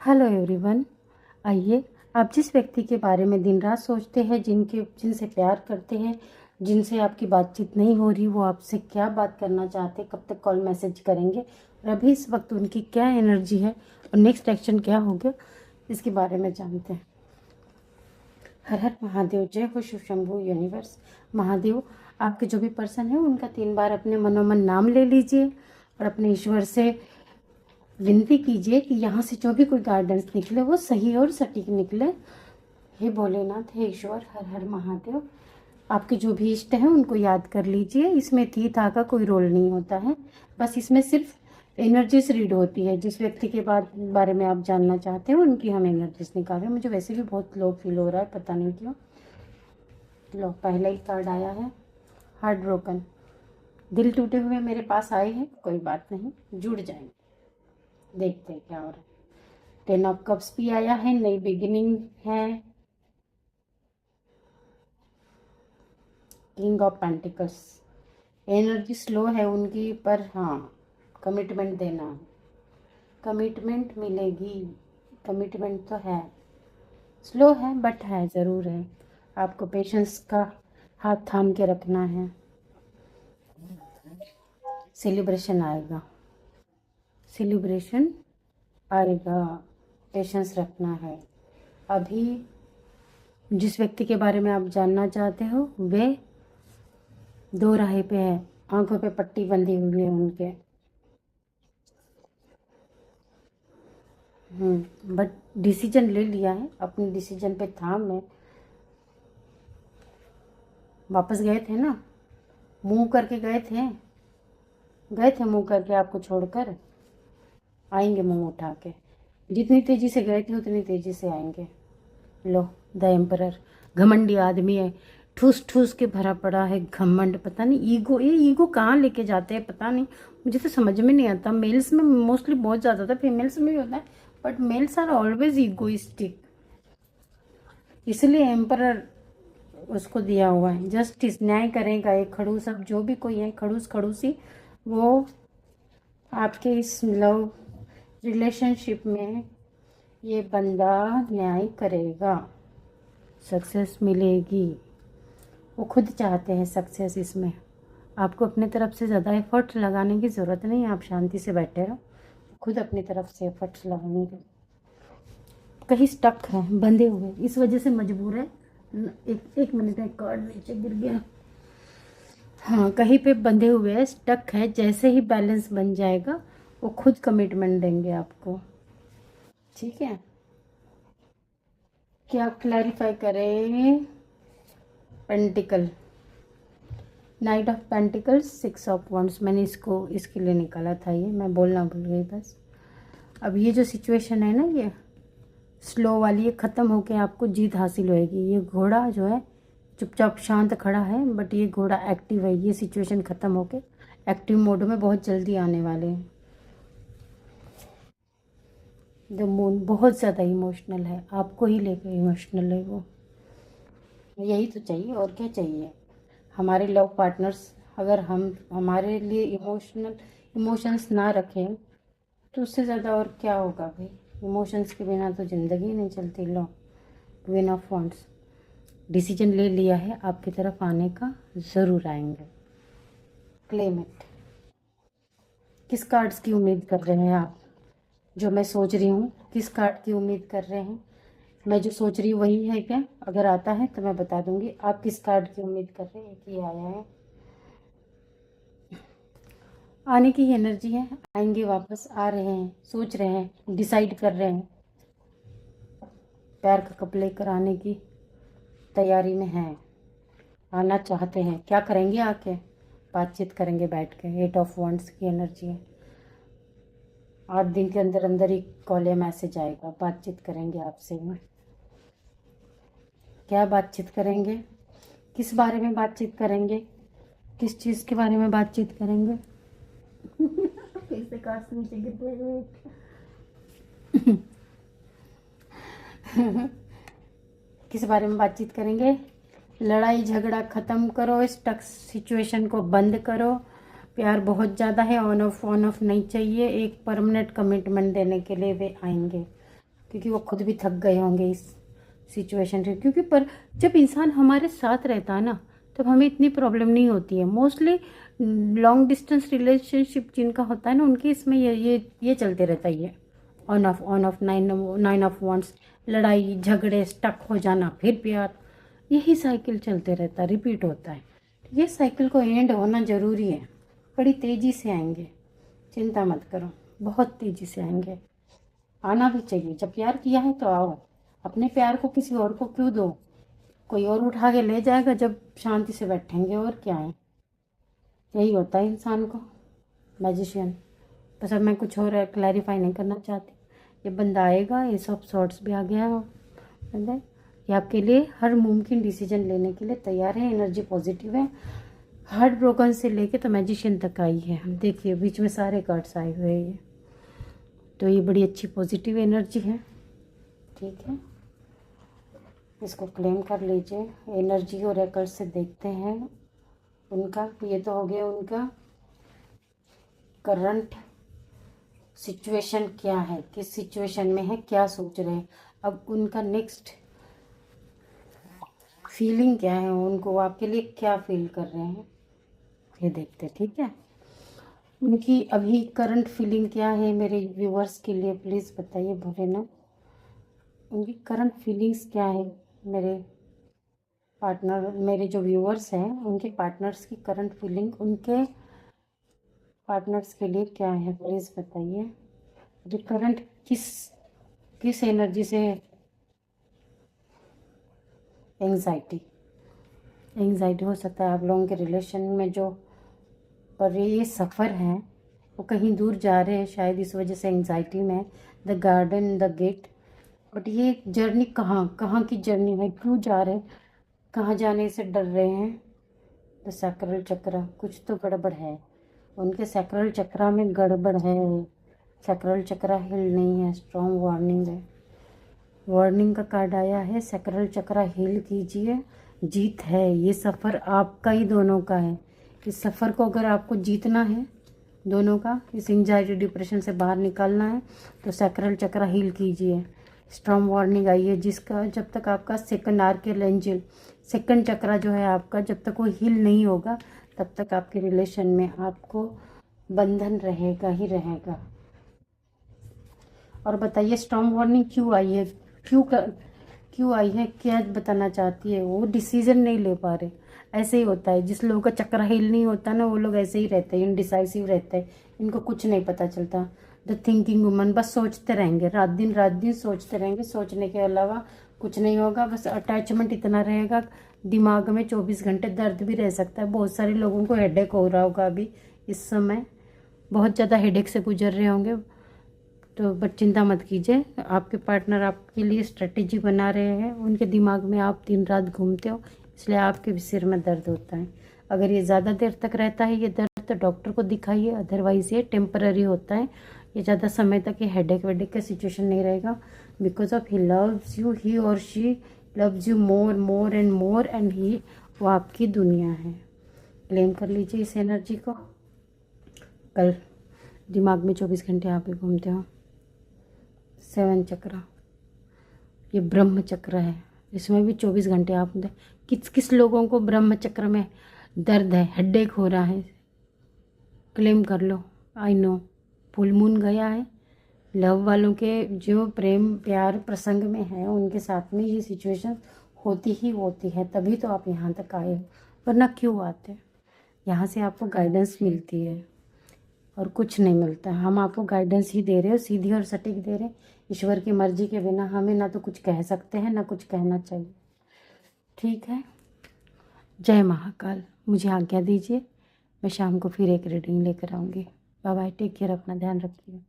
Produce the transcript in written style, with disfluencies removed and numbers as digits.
Hello everyone. आइए, आप जिस व्यक्ति के बारे में दिन रात सोचते हैं, जिनसे प्यार करते हैं, जिनसे आपकी बातचीत नहीं हो रही, वो आपसे क्या बात करना चाहते हैं, कब तक कॉल मैसेज करेंगे और अभी इस वक्त उनकी क्या एनर्जी है और नेक्स्ट एक्शन क्या होगा, इसके बारे में जानते हैं। हर हर महादेव, जय हो शिव शंभू यूनिवर्स। महादेव, आपके जो भी पर्सन है उनका 3 बार अपने मनोमन नाम ले लीजिए और अपने ईश्वर से विनती कीजिए कि यहाँ से जो भी कोई गाइडेंस निकले वो सही और सटीक निकले। हे भोलेनाथ, हे ईश्वर, हर हर महादेव। आपके जो भी इष्ट हैं उनको याद कर लीजिए। इसमें थी था का कोई रोल नहीं होता है, बस इसमें सिर्फ एनर्जीज रीड होती है। जिस व्यक्ति के बारे में आप जानना चाहते हैं उनकी हम एनर्जीज निकाल रहे हैं। मुझे वैसे भी बहुत लो फील हो रहा है, पता नहीं क्यों। लो, पहला ही कार्ड आया है, हार्ट ब्रोकन। दिल टूटे हुए मेरे पास आए हैं, कोई बात नहीं, जुड़ जाएंगे। देखते हैं क्या हो रहा है। 10 ऑफ कप्स भी आया है, नई बिगिनिंग है। King of pentacles, energy slow है उनकी, पर हाँ, कमिटमेंट देना है, कमिटमेंट मिलेगी। कमिटमेंट तो है, स्लो है बट है, ज़रूर है। आपको पेशेंस का हाथ थाम के रखना है। सेलिब्रेशन आएगा, सेलिब्रेशन आएगा, पेशेंस रखना है। अभी जिस व्यक्ति के बारे में आप जानना चाहते हो वे दो राह पे है, आंखों पे पट्टी बंधी हुई है उनके। बट डिसीजन ले लिया है, अपने डिसीजन पे था। मैं वापस गए थे ना, मूव करके गए थे मूव करके, आपको छोड़कर आएंगे मुंह उठा के। जितनी तेजी से गए थे उतनी तेजी से आएंगे। लो, द एम्परर, घमंडी आदमी है, ठूस ठूस के भरा पड़ा है घमंड। पता नहीं ईगो, ये ईगो कहाँ लेके जाते हैं पता नहीं, मुझे तो समझ में नहीं आता। मेल्स में मोस्टली बहुत ज़्यादा था, फीमेल्स में भी होता है, but males are always egoistic. इसलिए एम्परर उसको दिया हुआ है। जस्टिस, न्याय करेगा एक खड़ूस। अब जो भी कोई है खड़ूस खड़ूसी, वो आपके इस लव रिलेशनशिप में ये बंदा न्याय करेगा, सक्सेस मिलेगी। वो खुद चाहते हैं सक्सेस। इसमें आपको अपने तरफ से ज़्यादा एफर्ट लगाने की ज़रूरत नहीं है, आप शांति से बैठे रहो, खुद अपनी तरफ से एफर्ट्स लगाने की। कहीं स्टक है, बंधे हुए, इस वजह से मजबूर है। एक मिनट में कार्ड नीचे गिर गया। हाँ, कहीं पे बंधे हुए है, स्टक है। जैसे ही बैलेंस बन जाएगा वो खुद कमिटमेंट देंगे आपको, ठीक है। क्या क्लैरिफाई करें? Pentacle, night of pentacles, 6 of wands. मैंने इसके लिए निकाला था, ये मैं बोलना भूल गई बस। अब ये जो सिचुएशन है ना, ये स्लो वाली, ये ख़त्म होके आपको जीत हासिल होएगी। ये घोड़ा जो है चुपचाप शांत खड़ा है, बट ये घोड़ा एक्टिव है। ये सिचुएशन ख़त्म होके एक्टिव मोड में बहुत जल्दी आने वाले हैं। द मून बहुत ज़्यादा इमोशनल है, आपको ही लेकर इमोशनल है वो। यही तो चाहिए, और क्या चाहिए। हमारे लव पार्टनर्स अगर हम हमारे लिए इमोशंस ना रखें तो उससे ज़्यादा और क्या होगा भाई। इमोशंस के बिना तो ज़िंदगी नहीं चलती। लो, क्वीन ऑफ वांड्स, डिसीजन ले लिया है, आपकी तरफ आने का, ज़रूर आएंगे। Claim it. किस कार्ड्स की उम्मीद कर रहे हैं आप? जो मैं सोच रही हूँ, किस कार्ड की उम्मीद कर रहे हैं? मैं जो सोच रही हूँ वही है क्या? अगर आता है तो मैं बता दूंगी। आप किस कार्ड की उम्मीद कर रहे हैं? एक ही आया है, आने की एनर्जी है, आएंगे, वापस आ रहे हैं, सोच रहे हैं, डिसाइड कर रहे हैं, पैर का कप लेकर आने की तैयारी में हैं, आना चाहते हैं। क्या करेंगे? आके बातचीत करेंगे बैठ के। 8 ऑफ वंड्स की एनर्जी है। 8 दिन के अंदर अंदर ही कॉल या मैसेज आएगा, बातचीत करेंगे आपसे। क्या बातचीत करेंगे? किस बारे में बातचीत करेंगे? किस चीज़ के बारे में बातचीत करेंगे? कैसे कार्ड्स नीचे गिर गए। किस बारे में बातचीत करेंगे? लड़ाई झगड़ा ख़त्म करो, स्टक सिचुएशन को बंद करो। प्यार बहुत ज़्यादा है, ऑन ऑफ नहीं चाहिए। एक परमानेंट कमिटमेंट देने के लिए वे आएंगे। क्योंकि वो खुद भी थक गए होंगे इस सिचुएशन से। क्योंकि पर जब इंसान हमारे साथ रहता है ना, तब हमें इतनी प्रॉब्लम नहीं होती है। मोस्टली लॉन्ग डिस्टेंस रिलेशनशिप जिनका होता है ना, उनके इसमें ये चलते रहता है, ये on off nine of once, लड़ाई झगड़े, स्टक हो जाना, फिर प्यार, यही साइकिल चलते रहता है, रिपीट होता है। ये साइकिल को एंड होना ज़रूरी है। बड़ी तेज़ी से आएंगे, चिंता मत करो, बहुत तेज़ी से आएंगे। आना भी चाहिए, जब प्यार किया है तो आओ। अपने प्यार को किसी और को क्यों दो? कोई और उठा के ले जाएगा जब शांति से बैठेंगे, और क्या है। यही होता है इंसान को, मैजिशियन। बस अब मैं कुछ और क्लैरिफाई नहीं करना चाहती। ये बंदा आएगा, ये सब शॉर्ट्स भी आ गया है बंदा, ये आपके लिए हर मुमकिन डिसीजन लेने के लिए तैयार है। एनर्जी पॉजिटिव है, हार्ट ब्रोकन से लेके तो मैजिशियन तक आई है। देखिए बीच में सारे कार्ड्स आए हुए हैं, तो ये बड़ी अच्छी पॉजिटिव एनर्जी है। ठीक है, इसको क्लेम कर लीजिए। एनर्जी और रेकर्ड से देखते हैं उनका, ये तो हो गया उनका करंट सिचुएशन क्या है, किस सिचुएशन में है, क्या सोच रहे हैं। अब उनका नेक्स्ट फीलिंग क्या है, उनको आपके लिए क्या फील कर रहे हैं, ये देखते हैं। ठीक है, उनकी अभी करंट फीलिंग क्या है मेरे व्यूअर्स के लिए प्लीज़ बताइए भोलेनाथ। उनकी करंट फीलिंग्स क्या है मेरे पार्टनर, मेरे जो व्यूअर्स हैं उनके पार्टनर्स की करंट फीलिंग उनके पार्टनर्स के लिए क्या है, प्लीज़ बताइए। जो करंट किस एनर्जी से, एंग्जाइटी हो सकता है आप लोगों के रिलेशन में। जो पर ये सफ़र है वो कहीं दूर जा रहे हैं शायद, इस वजह से एंग्जाइटी में। The garden, the gate, but ये जर्नी कहाँ की जर्नी है, क्यों जा रहे हैं, कहाँ जाने से डर रहे हैं। द सैक्रल चक्र, कुछ तो गड़बड़ है उनके सैक्रल चक्रा में, गड़बड़ है। सैक्रल चक्रा हिल नहीं है, स्ट्रॉन्ग वार्निंग है। वार्निंग का कार्ड आया है, सैक्रल चक्रा हील कीजिए, जीत है। ये सफ़र आपका ही दोनों का है। इस सफ़र को अगर आपको जीतना है दोनों का, इस एंजाइटी डिप्रेशन से बाहर निकालना है, तो सैक्रल चक्रा हील कीजिए। स्ट्रॉन्ग वार्निंग आई है, जिसका जब तक आपका सेकंड आर्केल एंजल, सेकंड चक्रा जो है आपका, जब तक वो हील नहीं होगा तब तक आपके रिलेशन में आपको बंधन रहेगा ही रहेगा। और बताइए स्ट्रॉन्ग वार्निंग क्यों आई है, क्यों आई है, क्या बताना चाहती है। वो डिसीजन नहीं ले पा रहे, ऐसे ही होता है। जिस लोगों का चक्र हिल नहीं होता ना, वो लोग ऐसे ही रहते हैं, इनडिसाइसिव रहते हैं, इनको कुछ नहीं पता चलता। द थिंकिंग वुमन, बस सोचते रहेंगे, रात दिन सोचते रहेंगे, सोचने के अलावा कुछ नहीं होगा। बस अटैचमेंट इतना रहेगा दिमाग में, 24 घंटे दर्द भी रह सकता है। बहुत सारे लोगों को हेडेक हो रहा होगा अभी इस समय, बहुत ज़्यादा हेडेक से गुजर रहे होंगे। तो बट चिंता मत कीजिए, आपके पार्टनर आपके लिए स्ट्रेटेजी बना रहे हैं। उनके दिमाग में आप दिन रात घूमते हो, इसलिए आपके भी सिर में दर्द होता है। अगर ये ज़्यादा देर तक रहता है ये दर्द, तो डॉक्टर को दिखाइए, अदरवाइज़ ये टेम्पररी होता है। ये ज़्यादा समय तक ये हेडेक वेडेक का सिचुएशन नहीं रहेगा। Because of he loves you, he और she loves you more and more, and he, वो आपकी दुनिया है। क्लेम कर लीजिए इस एनर्जी को। कल दिमाग में 24 घंटे आप ही घूमते हो। 7 चक्र, ये ब्रह्म चक्र है, इसमें भी 24 घंटे आप, किस लोगों को ब्रह्म चक्र में दर्द है, हेडेक हो रहा है, क्लेम कर लो। आई नो फुल मून गया है, लव वालों के जो प्रेम प्यार प्रसंग में है उनके साथ में ये सिचुएशन होती ही होती है, तभी तो आप यहाँ तक आए हो, वरना क्यों आते। यहाँ से आपको गाइडेंस मिलती है और कुछ नहीं मिलता। हम आपको गाइडेंस ही दे रहे हो, सीधी और सटीक दे रहे। ईश्वर की मर्जी के बिना हमें ना तो कुछ कह सकते हैं ना कुछ कहना चाहिए। ठीक है, जय महाकाल, मुझे आज्ञा दीजिए, मैं शाम को फिर एक रीडिंग लेकर आऊँगी। बाय बाय, टेक केयर, अपना ध्यान रखिए।